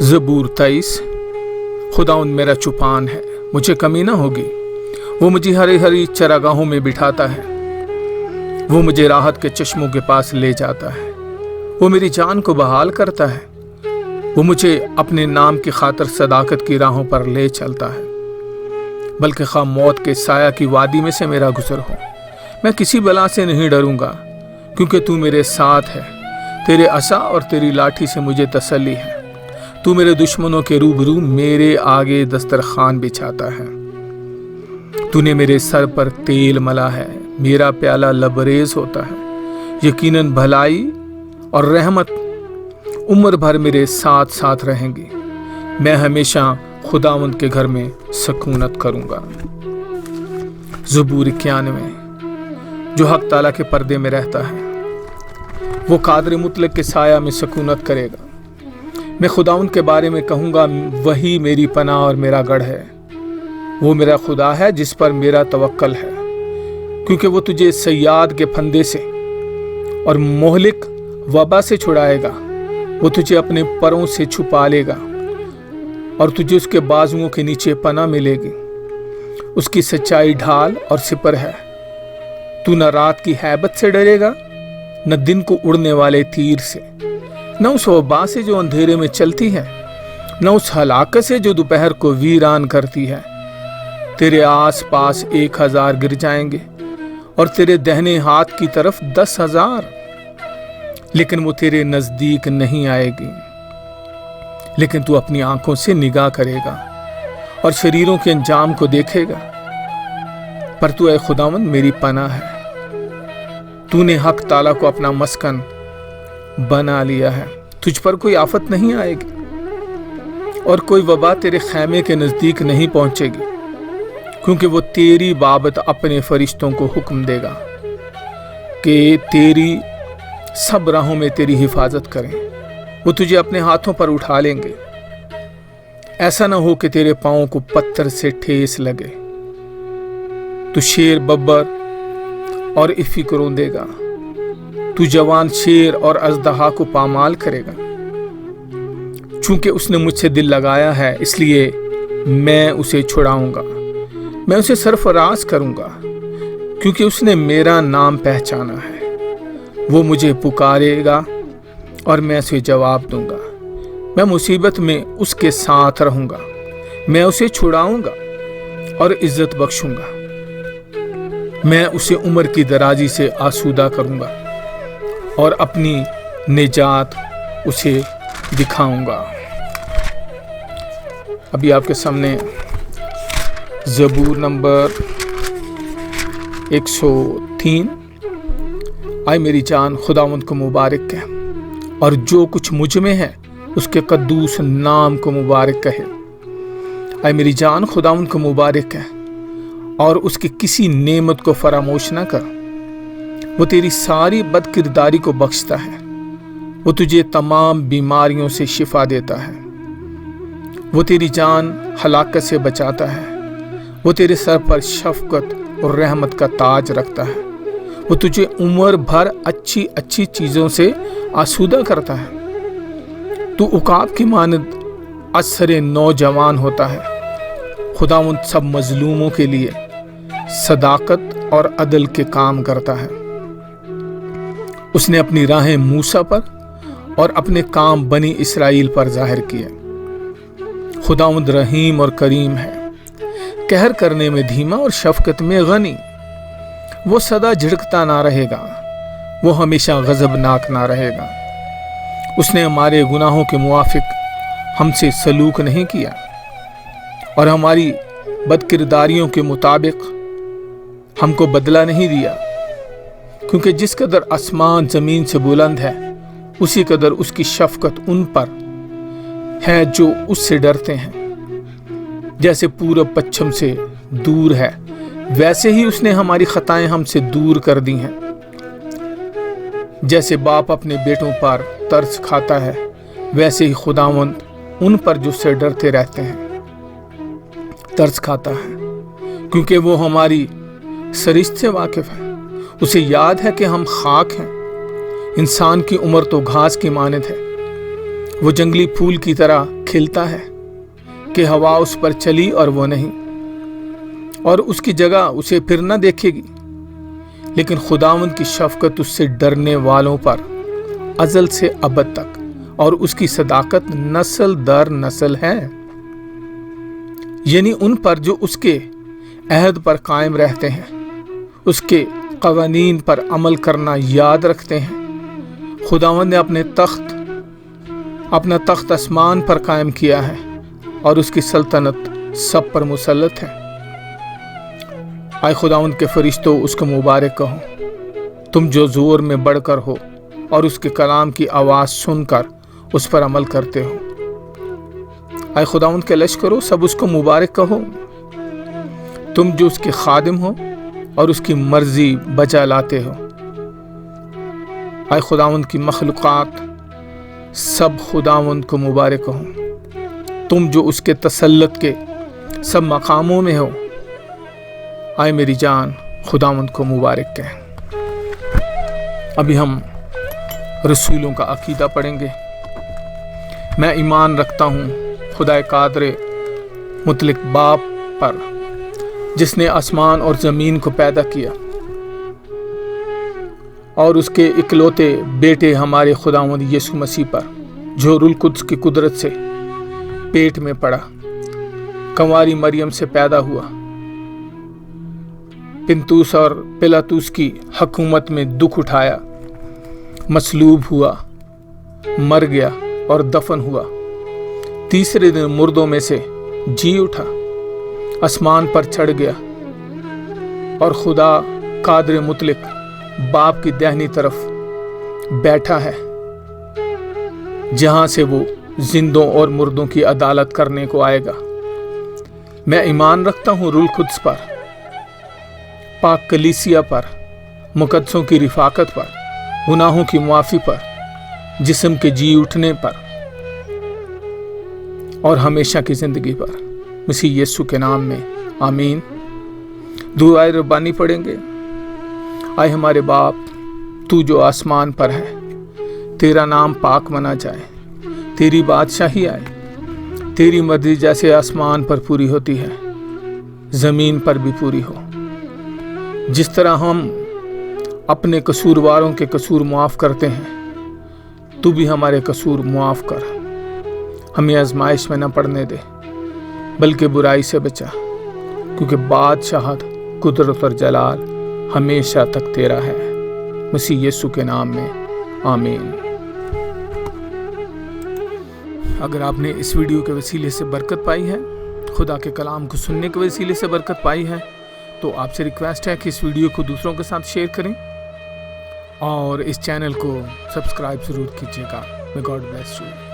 ज़बूर 23। खुदाउन मेरा चुपान है, मुझे कमी न होगी। वो मुझे हरी हरी चरागाहों में बिठाता है। वो मुझे राहत के चश्मों के पास ले जाता है। वो मेरी जान को बहाल करता है। वो मुझे अपने नाम की खातिर सदाकत की राहों पर ले चलता है। बल्कि खा मौत के साया की वादी में से मेरा गुजर हो, मैं किसी बला से नहीं डरूंगा, क्योंकि तू मेरे साथ है। तेरे असा और तेरी लाठी से मुझे तसल्ली है। तू मेरे दुश्मनों के रूबरू मेरे आगे दस्तरखान बिछाता है। तूने मेरे सर पर तेल मला है, मेरा प्याला लबरेज होता है। यकीनन भलाई और रहमत उम्र भर मेरे साथ साथ रहेंगी। मैं हमेशा खुदावंद के घर में सकूनत करूंगा। ज़बूर 91। जो हक ताला के पर्दे में रहता है, वो कादर मुतलक के साया में सकूनत करेगा। मैं खुदाउन के बारे में कहूँगा, वही मेरी पनाह और मेरा गढ़ है। वो मेरा खुदा है जिस पर मेरा तवक्कल है, क्योंकि वो तुझे सयाद के फंदे से और मोहलिक वबा से छुड़ाएगा। वो तुझे अपने परों से छुपा लेगा और तुझे उसके बाजुओं के नीचे पनाह मिलेगी। उसकी सच्चाई ढाल और सिपर है। तू न रात की हैबत से डरेगा, न दिन को उड़ने वाले तीर से, न उस वबा से जो अंधेरे में चलती है, न उस हलाकत से जो दोपहर को वीरान करती है। तेरे आस पास 1000 गिर जाएंगे और तेरे दहने हाथ की तरफ 10,000, लेकिन वो तेरे नजदीक नहीं आएगी। लेकिन तू अपनी आंखों से निगाह करेगा और शरीरों के अंजाम को देखेगा। पर तू ऐ खुदावंद मेरी पनाह है। तूने हक ताला को अपना मस्कन बना लिया है। तुझ पर कोई आफत नहीं आएगी और कोई वबा तेरे खैमे के नजदीक नहीं पहुंचेगी, क्योंकि वो तेरी बाबत अपने फरिश्तों को हुक्म देगा कि तेरी सब राहों में तेरी हिफाजत करें। वो तुझे अपने हाथों पर उठा लेंगे। ऐसा ना हो कि तेरे पांवों को पत्थर से ठेस लगे। तू शेर, बब्बर और इफ़ी को रोंदेगा। तू जवान शेर और अजदहा को पामाल करेगा। चूंकि उसने मुझसे दिल लगाया है, इसलिए मैं उसे छुड़ाऊंगा। मैं उसे सरफराज करूंगा, क्योंकि उसने मेरा नाम पहचाना है। वो मुझे पुकारेगा और मैं उसे जवाब दूंगा। मैं मुसीबत में उसके साथ रहूंगा। मैं उसे छुड़ाऊंगा और इज्जत बख्शूंगा। मैं उसे उम्र की दराजी से आसूदा करूंगा और अपनी निजात उसे दिखाऊंगा। अभी आपके सामने ज़बूर नंबर 103। आए मेरी जान खुदावंद को मुबारक कहे, और जो कुछ मुझ में है उसके कद्दूस नाम को मुबारक कहे। आए मेरी जान खुदावंद को मुबारक कहे और उसकी किसी नेमत को फरामोश ना कर। वो तेरी सारी बदकिरदारी को बख्शता है। वो तुझे तमाम बीमारियों से शिफा देता है। वो तेरी जान हलाकत से बचाता है। वो तेरे सर पर शफकत और रहमत का ताज रखता है। वो तुझे उम्र भर अच्छी अच्छी चीज़ों से आसूदा करता है। तू उकाब की मानद असरे नौजवान होता है। खुदावंद सब मजलूमों के लिए सदाकत और अदल के काम करता है। उसने अपनी राहें मूसा पर और अपने काम बनी इसराइल पर जाहिर किए। खुदावंद रहीम और करीम है, कहर करने में धीमा और शफकत में गनी। वो सदा झिड़कता ना रहेगा, वो हमेशा गजबनाक ना रहेगा। उसने हमारे गुनाहों के मुआफिक हमसे सलूक नहीं किया और हमारी बदकिरदारियों के मुताबिक हमको बदला नहीं दिया, क्योंकि जिस कदर आसमान जमीन से बुलंद है, उसी कदर उसकी शफकत उन पर है जो उससे डरते हैं। जैसे पूरब पश्चिम से दूर है, वैसे ही उसने हमारी खताएं हमसे दूर कर दी हैं। जैसे बाप अपने बेटों पर तरस खाता है, वैसे ही खुदावंद उन पर जो उससे डरते रहते हैं तरस खाता है, क्योंकि वो हमारी सरिश्त से वाकिफ है। उसे याद है कि हम खाक हैं। इंसान की उम्र तो घास की मानद है। वो जंगली फूल की तरह खिलता है कि हवा उस पर चली और वो नहीं, और उसकी जगह उसे फिर न देखेगी। लेकिन खुदावंद की शफकत उससे डरने वालों पर अज़ल से अबद तक, और उसकी सदाकत नस्ल दर नस्ल है, यानी उन पर जो उसके अहद पर कायम रहते हैं, उसके कवानीन पर अमल करना याद रखते हैं। खुदावंद ने अपना तख्त आसमान पर कायम किया है और उसकी सल्तनत सब पर मुसल्लत है। आए खुदावंद के फरिश्तों, उसको मुबारक कहो, तुम जो जोर में बढ़कर हो और उसके कलाम की आवाज़ सुनकर उस पर अमल करते हो। आए खुदावंद के लश्करों, सब उसको मुबारक कहो, तुम जो उसके खादिम हो और उसकी मर्जी बचा लाते हो। आए खुदावंद की मखलूक़ात, सब खुदावंद को मुबारक कहो, तुम जो उसके तसल्लुत के सब मकामों में हो। आए मेरी जान खुदावंद को मुबारक कहें। अभी हम रसूलों का अकीदा पढ़ेंगे। मैं ईमान रखता हूँ खुदा कादर मुतलक बाप पर, जिसने आसमान और ज़मीन को पैदा किया, और उसके इकलौते बेटे हमारे खुदावंद यीशु मसीह पर, जो रूह कुद्स की कुदरत से पेट में पड़ा, कंवारी मरियम से पैदा हुआ, पिंतुस और पिलातुस की हुकूमत में दुख उठाया, मसलूब हुआ, मर गया और दफन हुआ, तीसरे दिन मुर्दों में से जी उठा, आसमान पर चढ़ गया और खुदा कादर मुतलक बाप की दाहिनी तरफ बैठा है, जहां से वो जिंदों और मुर्दों की अदालत करने को आएगा। मैं ईमान रखता हूँ रूह कुद्स पर, पाक कलीसिया पर, मुकद्दसों की रिफाकत पर, गुनाहों की मुआफ़ी पर, जिस्म के जी उठने पर और हमेशा की ज़िंदगी पर, मसीह यीशु के नाम में आमीन। दुआए रब्बानी पढ़ेंगे। आए हमारे बाप, तू जो आसमान पर है, तेरा नाम पाक मना जाए, तेरी बादशाही आए, तेरी मर्जी जैसे आसमान पर पूरी होती है, ज़मीन पर भी पूरी हो। जिस तरह हम अपने कसूरवारों के कसूर मुआफ़ करते हैं, तू भी हमारे कसूर मुआफ़ कर। हमें आजमाइश में न पड़ने दे, बल्कि बुराई से बचा, क्योंकि बादशाहत, कुदरत और जलाल हमेशा तक तेरा है। मसीह यीशु के नाम में आमीन। अगर आपने इस वीडियो के वसीले से बरकत पाई है, खुदा के कलाम को सुनने के वसीले से बरकत पाई है, तो आपसे रिक्वेस्ट है कि इस वीडियो को दूसरों के साथ शेयर करें और इस चैनल को सब्सक्राइब ज़रूर कीजिएगा। May God bless you.